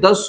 10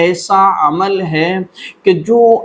ایسا عمل ہے کہ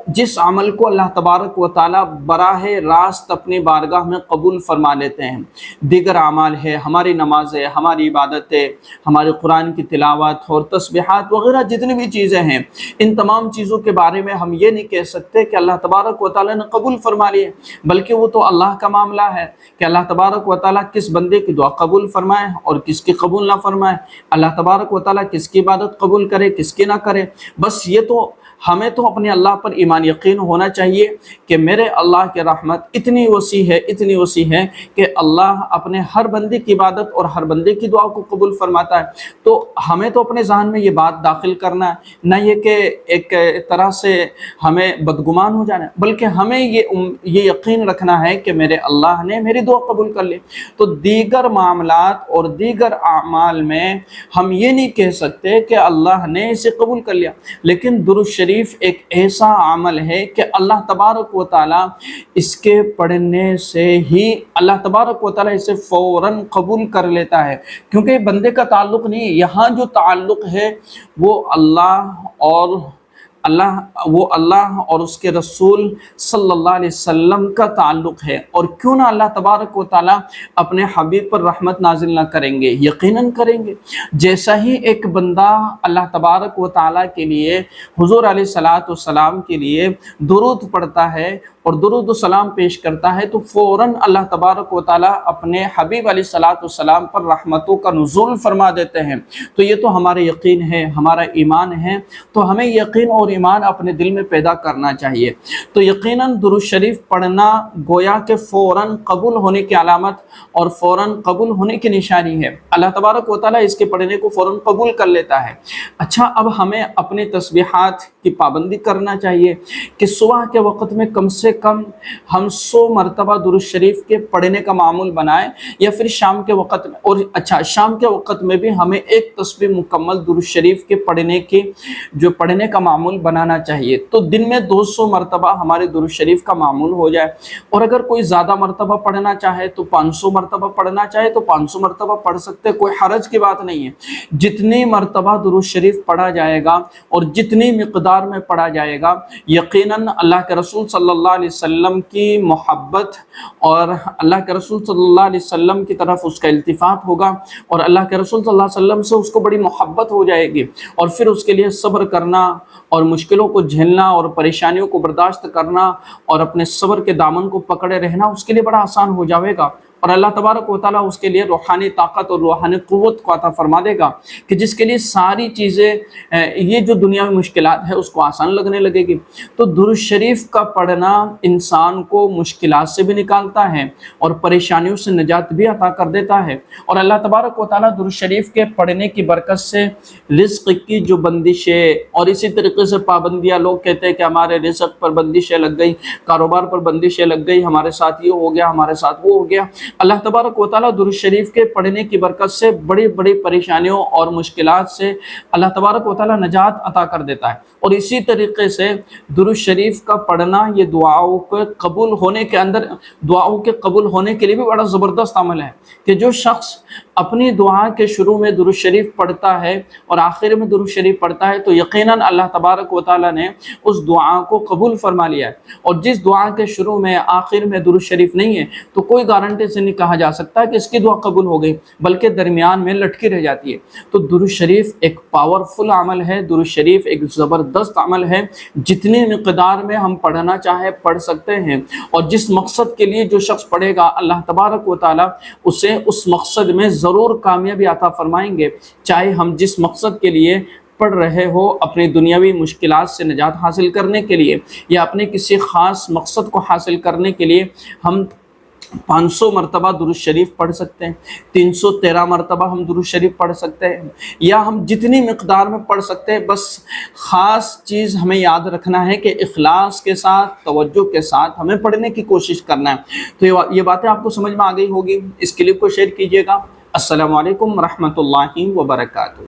جس عمل کو اللہ تبارک و تعالی براہ راست اپنی بارگاہ میں قبول فرما لیتے ہیں۔ دیگر اعمال ہے، ہماری نماز ہے، ہماری عبادت ہے، ہمارے قرآن کی تلاوت اور تسبیحات وغیرہ جتنی بھی چیزیں ہیں، ان تمام چیزوں کے بارے میں ہم یہ نہیں کہہ سکتے کہ اللہ تبارک و تعالی نے قبول فرما لیے، بلکہ وہ تو اللہ کا معاملہ ہے کہ اللہ تبارک و تعالی کس بندے کی دعا قبول فرمائے اور کس کی قبول نہ فرمائے، اللہ تبارک و تعالی کس کی عبادت قبول کرے کس کی نہ کرے۔ بس یہ تو ہمیں تو اپنے اللہ پر ایمان یقین ہونا چاہیے کہ میرے اللہ کی رحمت اتنی وسیع ہے کہ اللہ اپنے ہر بندے کی عبادت اور ہر بندے کی دعا کو قبول فرماتا ہے۔ تو ہمیں تو اپنے ذہن میں یہ بات داخل کرنا ہے، نہ یہ کہ ایک طرح سے ہمیں بدگمان ہو جانا ہے، بلکہ ہمیں یہ یقین رکھنا ہے کہ میرے اللہ نے میری دعا قبول کر لی۔ تو دیگر معاملات اور دیگر اعمال میں ہم یہ نہیں کہہ سکتے کہ اللہ نے اسے قبول کر لیا، لیکن درود شریف ایک ایسا عمل ہے کہ اللہ تبارک و تعالی اس کے پڑھنے سے ہی اللہ تبارک و تعالی اسے فوراً قبول کر لیتا ہے، کیونکہ بندے کا تعلق نہیں، یہاں جو تعلق ہے وہ اللہ اور اس کے رسول صلی اللہ علیہ وسلم کا تعلق ہے۔ اور کیوں نہ اللہ تبارک و تعالی اپنے حبیب پر رحمت نازل نہ کریں گے، یقیناً کریں گے۔ جیسا ہی ایک بندہ اللہ تبارک و تعالی کے لیے، حضور علیہ الصلوۃ والسلام کے لیے درود پڑھتا ہے اور درود و سلام پیش کرتا ہے، تو فوراً اللہ تبارک و تعالی اپنے حبیب علیہ الصلوۃ والسلام پر رحمتوں کا نزول فرما دیتے ہیں۔ تو یہ تو ہمارے یقین ہے، ہمارا ایمان ہے، تو ہمیں یقین اور ایمان اپنے دل میں پیدا کرنا چاہیے۔ تو یقیناً درود شریف پڑھنا گویا کہ فوراً قبول ہونے کی علامت اور فوراً قبول ہونے کی نشانی ہے۔ اللہ تبارک و تعالی اس کے پڑھنے کو فوراً قبول کر لیتا ہے۔ اچھا، اب ہمیں اپنے تسبیحات کی پابندی کرنا چاہیے کہ صبح کے وقت میں کم سے کم ہم 100 مرتبہ درود شریف کے پڑھنے کا معمول بنائیں، یا پھر شام کے وقت میں، اور شام کے وقت میں بھی ہمیں ایک تسبیح مکمل درود شریف کے پڑھنے کا معمول بنانا چاہیے۔ تو دن میں 200 مرتبہ ہمارے درود شریف کا معمول ہو جائے، اور اگر کوئی زیادہ مرتبہ پڑھنا چاہے تو 500 مرتبہ پڑھنا چاہے تو 500 مرتبہ پڑھ سکتے، کوئی حرج کی بات نہیں ہے۔ جتنی مرتبہ درود شریف پڑھا جائے گا اور جتنی مقدار میں پڑھا جائے گا، یقیناً اللہ کے رسول صلی اللہ علیہ وسلم کی محبت اور اللہ کے رسول صلی اللہ علیہ وسلم کی طرف اس کا التفات ہوگا، اور اللہ کے رسول صلی اللہ علیہ وسلم سے اس کو بڑی محبت ہو جائے گی، اور پھر اس کے لیے صبر کرنا اور مشکلوں کو جھیلنا اور پریشانیوں کو برداشت کرنا اور اپنے صبر کے دامن کو پکڑے رہنا اس کے لیے بڑا آسان ہو جائے گا، اور اللہ تبارک و تعالیٰ اس کے لیے روحانی طاقت اور روحانی قوت کو عطا فرما دے گا کہ جس کے لیے ساری چیزیں یہ جو دنیا میں مشکلات ہے اس کو آسان لگنے لگے گی۔ تو درود شریف کا پڑھنا انسان کو مشکلات سے بھی نکالتا ہے اور پریشانیوں سے نجات بھی عطا کر دیتا ہے، اور اللہ تبارک و تعالیٰ درود شریف کے پڑھنے کی برکت سے رزق کی جو بندشیں اور اسی طریقے سے پابندیاں، لوگ کہتے ہیں کہ ہمارے رزق پر بندشیں لگ گئی، کاروبار پر بندشیں لگ گئی، ہمارے ساتھ یہ ہو گیا، ہمارے ساتھ وہ ہو گیا، اللہ تبارک و تعالیٰ درود شریف کے پڑھنے کی برکت سے بڑی بڑی پریشانیوں اور مشکلات سے اللہ تبارک و تعالیٰ نجات عطا کر دیتا ہے۔ اور اسی طریقے سے درود شریف کا پڑھنا یہ دعاؤں کے قبول ہونے کے لیے بھی بڑا زبردست عمل ہے کہ جو شخص اپنی دعا کے شروع میں درود شریف پڑھتا ہے اور آخر میں درود شریف پڑھتا ہے، تو یقیناً اللہ تبارک و تعالیٰ نے اس دعا کو قبول فرما لیا ہے۔ اور جس دعا کے شروع میں آخر میں درود شریف نہیں ہے تو کوئی گارنٹی سے نہیں کہا جا سکتا کہ اس کی دعا قبول ہو گئی، بلکہ درمیان میں لٹکی رہ جاتی ہے۔ تو درود شریف ایک پاورفل عمل ہے، درود شریف ایک زبردست عمل ہے، جتنی مقدار میں ہم پڑھنا چاہے پڑھ سکتے ہیں، اور جس مقصد کے لیے جو شخص پڑھے گا اللہ تبارک و تعالیٰ اسے اس مقصد میں ضرور کامیابی عطا فرمائیں گے، چاہے ہم جس مقصد کے لیے پڑھ رہے ہو، اپنی دنیاوی مشکلات سے نجات حاصل کرنے کے لیے یا اپنے کسی خاص مقصد کو حاصل کرنے کے لیے ہم 500 مرتبہ درود شریف پڑھ سکتے ہیں، 313 مرتبہ ہم درود شریف پڑھ سکتے ہیں، یا ہم جتنی مقدار میں پڑھ سکتے ہیں۔ بس خاص چیز ہمیں یاد رکھنا ہے کہ اخلاص کے ساتھ، توجہ کے ساتھ ہمیں پڑھنے کی کوشش کرنا ہے۔ تو یہ باتیں آپ کو سمجھ میں آ گئی ہوگی، اس کلپ کو شیئر کیجیے گا۔ السلام علیکم ورحمۃ اللہ وبرکاتہ۔